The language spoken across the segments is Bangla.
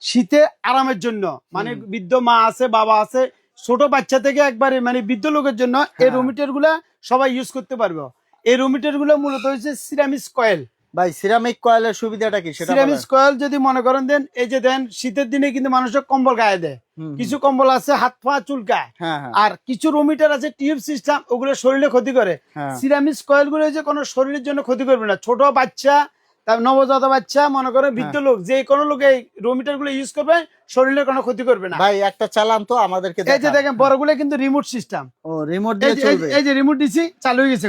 শীতে আরামের জন্য, মানে বৃদ্ধ মা আছে, বাবা আছে, ছোট বাচ্চা থেকে একবারে মানে বৃদ্ধ লোকের জন্য এই রুম হিটার গুলা সবাই ইউজ করতে পারবে। এই রুম হিটার গুলো মূলত হচ্ছে সিরামিক কয়েল। ভাই সিরামিক কয়েলের সুবিধাটা কি সেটা সিরামিক কয়েল যদি মনে করেন দেন, এই যে দেন শীতের দিনে কিন্তু মানুষের কম্বল গায়ে দেয়, কিছু কম্বল আছে হাত পা চুলকায়, আর কিছু রুম হিটার আছে টিউব সিস্টেম, ওগুলো শরীরে ক্ষতি করে। সিরামিক কয়েল গুলো যে কোনো শরীরের জন্য ক্ষতি করবে না। ছোট বাচ্চা, তার নবজাত বাচ্চা, মনে করে বৃদ্ধ লোক, যে কোনো লোক এই রুম হিটার গুলো ইউজ করবে, শরীরে কোনো ক্ষতি করবে না। ভাই একটা চালান তো আমাদেরকে। এই যে দেখেন বড়গুলো কিন্তু রিমোট সিস্টেম। ও রিমোট দিয়ে চলবে। এই যে রিমোট দিছি, চালু হয়ে গেছে,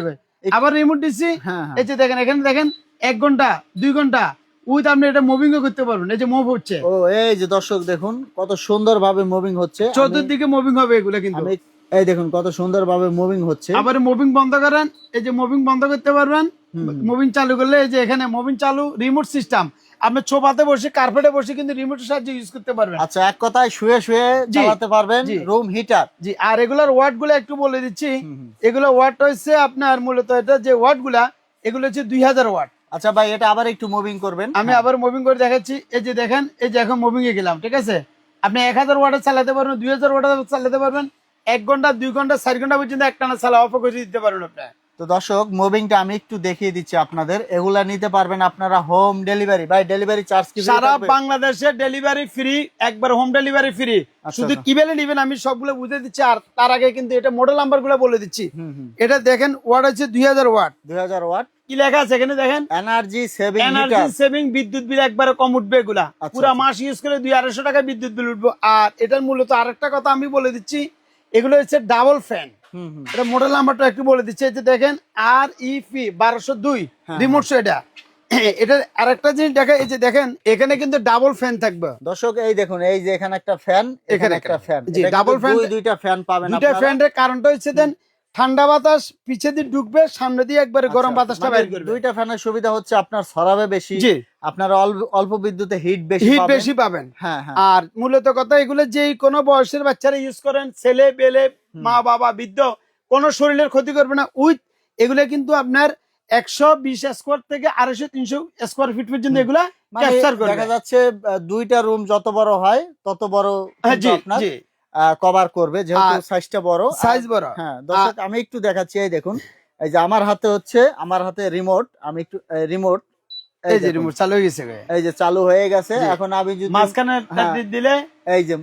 আবার রিমোট দিছি। এই যে দেখেন, এখানে দেখেন 1 ঘন্টা 2 ঘন্টা উইথ আপনি এটা মুভিং ও করতে পারবেন। এই যে মুভ হচ্ছে। ও এই যে দর্শক দেখুন কত সুন্দর ভাবে মুভিং হচ্ছে, চতুর্দিকে মুভিং হবে এগুলো কিন্তু। এই দেখুন কত সুন্দর ভাবে মুভিং হচ্ছে। আবার মুভিং বন্ধ করেন, এই যে মুভিং বন্ধ করতে পারবেন। মুভিং চালু করলে এই যে এখানে মুভিং চালু, রিমোট সিস্টেম। আপনি সোফাতে বসে, কার্পেটে বসে কিন্তু রিমোটের সাহায্যে ইউজ করতে পারবেন। আচ্ছা, এক কথায় শুয়ে শুয়ে চালাতে পারবেন রুম হিটার। জি, আর এগুলার ওয়াট গুলো একটু বলে দিচ্ছি। এগুলো ওয়াট হচ্ছে আপনার মূলত, এটা যে ওয়াট গুলা, এগুলো হচ্ছে 2000 ওয়াট। আচ্ছা ভাই, এটা আবার একটু মুভিং করবেন। আমি আবার মুভিং করে দেখাচ্ছি। এই যে দেখেন, এই যে এখন মুভিং এ গেলাম, ঠিক আছে। আপনি 1000 ওয়াটে চালাতে পারবেন, 2000 ওয়াটে চালাতে পারবেন, 1 ঘন্টা 2 ঘন্টা 4 ঘন্টা পর্যন্ত একটানা চালা অফ করে দিতে পারবেন আপনি। তো দর্শক মুভিংটা আমি একটু দেখিয়ে দিচ্ছি আপনাদের। এগুলা নিতে পারবেন আপনারা হোম ডেলিভারি। ভাই ডেলিভারি চার্জ কি? সারা বাংলাদেশে ডেলিভারি ফ্রি, একবার হোম ডেলিভারি ফ্রি। শুধু কিভাবে নেবেন আমি সবগুলো বুঝে দিচ্ছি। আর তার আগে কিন্তু এটা মডেল নাম্বার গুলো বলে দিচ্ছি। এটা দেখেন, ওয়াট আছে 2000 ওয়াট। 2000 ওয়াট কি লেখা আছে এখানে দেখেন, এনার্জি সেভিং। এনার্জি সেভিং, বিদ্যুৎ বিল একবারে কম উঠবে এগুলা। পুরো মাস ইউজ করে 200-250 টাকা বিদ্যুৎ বিল উঠবে। আর এটার মূলত আরেকটা কথা আমি বলে দিচ্ছি, এগুলো হচ্ছে ডাবল ফ্যান। এটা মডেল নাম্বারটা একটু বলে দিচ্ছি। এই যে দেখেন REP 1202 রিমোট শো। এটা আরেকটা জিনিস দেখা, এই যে দেখেন এখানে কিন্তু ডাবল ফ্যান থাকবে। দর্শক এই দেখুন, এই যে এখানে একটা ফ্যান, এখানে একটা ফ্যান। জি, ডাবল ফ্যান, দুইটা ফ্যান পাবেন আপনারা। দুইটা ফ্যানের কারণটা হচ্ছে দেন ঠান্ডা বাতাস পিছে দিয়ে ঢুকবে, সামনে দিয়ে একবারে গরম বাতাসটা বের করবে। দুইটা ফ্যানের সুবিধা হচ্ছে আপনার ছড়াবে বেশি, আপনার অল্প বিদ্যুতে হিট বেশি পাবেন। হ্যাঁ হ্যাঁ। আর মূলত কথা, এগুলো যে কোনো বয়সের বাচ্চারা ইউজ করেন, ছেলে বেলে, মা বাবা, বৃদ্ধ, কোনো শরীরের ক্ষতি করবে না। উইথ এগুলো কিন্তু আপনার 120 স্কোয়ার থেকে 250-300 স্কোয়ার ফিট পর্যন্ত এগুলা ক্যাপচার করবে। দেখা যাচ্ছে দুইটা রুম যত বড় হয় তত বড় আপনার কভার করবে, যেহেতু সাইজটা বড়, সাইজ বড়। হ্যাঁ দর্শক আমি একটু দেখাচ্ছি। এই দেখুন, এই যে আমার হাতে রিমোট, আমি একটু রিমোট, এই যে রিমোট চালু হয়ে গেছে, এই যে চালু হয়ে গেছে। এখন আমি যদি মাঝখানে দিলে এই যে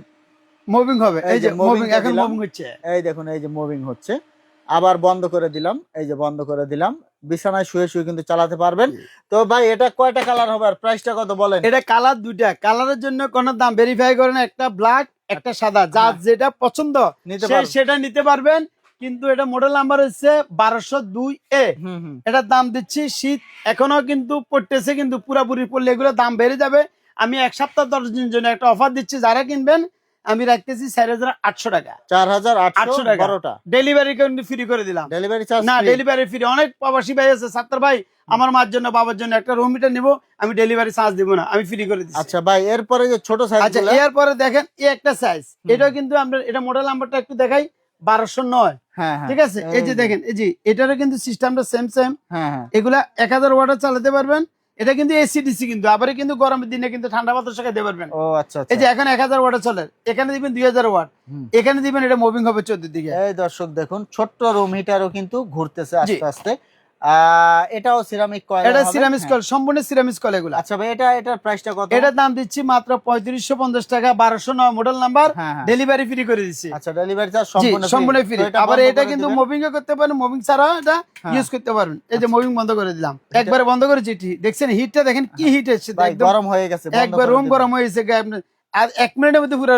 মুভিং হবে। এই যে মুভিং, এখন মুভিং হচ্ছে। এই দেখুন, এই যে মুভিং হচ্ছে। আবার বন্ধ করে দিলাম, এই যে বন্ধ করে দিলাম। বিছানায় শুয়ে শুয়ে কিন্তু চালাতে পারবেন। তো ভাই এটা কয়টা কালার হবে আর প্রাইসটা কত বলেন? এটা কালার দুইটা। কালারের জন্য কোন দাম ভেরিফাই করেন, একটা ব্ল্যাক একটা সাদা, যার যেটা পছন্দ সেটা নিতে পারবেন। কিন্তু এটা মডেল নাম্বার হচ্ছে 1202A। এটার দাম দিচ্ছি, শীত এখনো কিন্তু পড়তেছে, কিন্তু পুরাপুরি পড়লে এগুলো দাম বেড়ে যাবে। আমি 1 সপ্তাহ 10 দিনের জন্য একটা অফার দিচ্ছি, যারা কিনবেন আমি রাখতেছি 4800 টাকা। 4800 টাকা ডেলিভারি কিন্তু ফ্রি করে দিলাম। ডেলিভারি চার্জ না, ডেলিভারি ফ্রি। অনেক প্রবাসী ভাই আছে, সাত্তার ভাই আমার মার জন্য বাবার জন্য একটা রুম হিটার নিব, আমি ডেলিভারি চার্জ দিব না, আমি ফ্রি করে দিচ্ছি। আচ্ছা ভাই, এরপরে যে ছোট সাইজ, আচ্ছা এরপরে দেখেন এই একটা সাইজ, এটা কিন্তু আমরা এটা মডেল নাম্বারটা একটু দেখাই, 1209। ঠিক আছে, এই যে দেখেন, এই যে এটারও কিন্তু সিস্টেমটা সেম। এগুলা 1000 ওয়াটে চালাতে পারবেন। এটা কিন্তু এসি ডিসি, কিন্তু আবার কিন্তু গরমের দিনে কিন্তু ঠান্ডা বাতাস খেতে পারবেন। ও আচ্ছা। এই যে এখন 1000 ওয়াটে চলে, এখানে দিবেন 2000 ওয়াট, এখানে দিবেন, এটা মুভিং হবে 14 দিকে। এই দর্শক দেখুন, ছোট্ট রুম হিটারও কিন্তু ঘুরতেছে আস্তে আস্তে। এটাও সিরামিক কয়েল। এটা সিরামিক কয়েল, সম্পূর্ণ সিরামিক কয়েল এগুলো। আচ্ছা ভাই, এটার প্রাইসটা কত? এটার দাম দিচ্ছি মাত্র 3550 টাকা, 1209 মডেল নাম্বার, ডেলিভারি ফ্রি করে দিচ্ছি। আচ্ছা, ডেলিভারি চার্জ সম্পূর্ণ ফ্রি। আবার এটা কিন্তু মুভিং ও করতে পারেন, মুভিং ছাড়া এটা ইউজ করতে পারবেন। এই যে মুভিং বন্ধ করে দিলাম, একবারে বন্ধ করেছি। দেখছেন হিটটা, দেখেন কি হিট এসেছে, গরম হয়ে গেছে, একবার রুম গরম হয়ে গেছে। আর 1 মিনিটের মধ্যে পুরো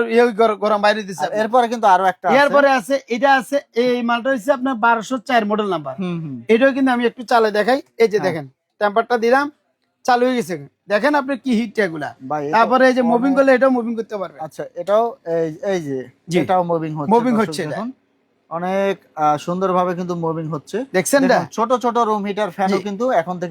গরম বাইরে দিচ্ছে। এরপরে কিন্তু আরো একটা এরপরে আছে, এটা আছে, এই মালটা হচ্ছে আপনার 1204 মডেল নাম্বার। এটাও কিন্তু আমি একটু চালে দেখাই। এই যে দেখেন, টেম্পারটা দিলাম, চালু হয়ে গেছে। দেখেন আপনি কি হিট এগুলা। তারপরে এই যে মুভিং করলে এটাও মুভিং করতে পারবে। আচ্ছা, এটাও এই যে এটাও মুভিং হচ্ছে দেখুন, অনেক সুন্দরভাবে কিন্তু মুভিং হচ্ছে। দেখছেন, ছোট ছোট রুম হিটার ফ্যানও কিন্তু এখন থেকে